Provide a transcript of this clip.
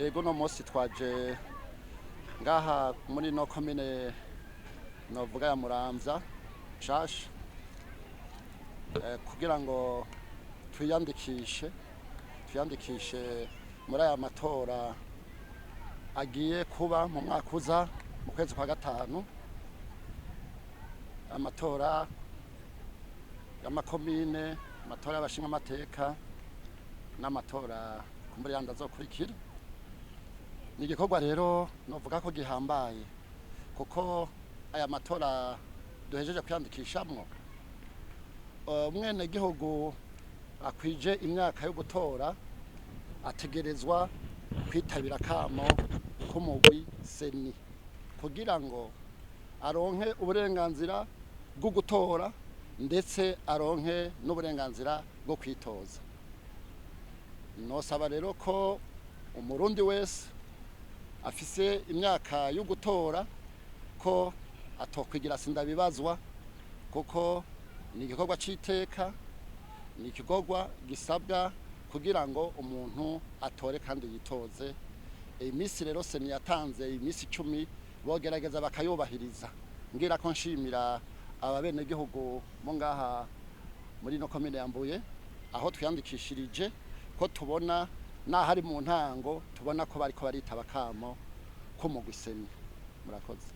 Ego no munsi twaje ngaha muri no komine novuga ya Muramvya nshasha kugira ngo twiyandikishe muri aya matora agiye kuba mu mwaka uza mu kwezi kwa gatanu, amatora y'amakomine, amatora y'abashinga amateka n'amatora kumbura yandi azokurikira. Ni igikorwa rero novuga ko gihambaye kuko aya matora duhejeje kwiyandikishamwo umwene gihugu akwije imyaka yo gutora ategerezwa kwitabira kamo k'umugwi seni kugira ngo aronke uburenganzira bwo gutora ndetse aronke n'uburenganzira bwo kwitoza. Nosaba rero ko umurundi wese afise imyaka yo gutora ko atokwigira sindabibazwa kuko ni igikorwa c'iteka, ni igikorwa gisabwa kugira ngo umuntu atore kandi yitoze. Imisi rero seni yatanze imisi 10 bogerageza bakayubahiriza. Ngira ko nshimira ababene gihugu mo ngaha muri no komine yambuye aho twiyandikishirije ko tubona nahari mu ntango tubona ko bariko baritaba kamo ko mu guseni. Murakoze.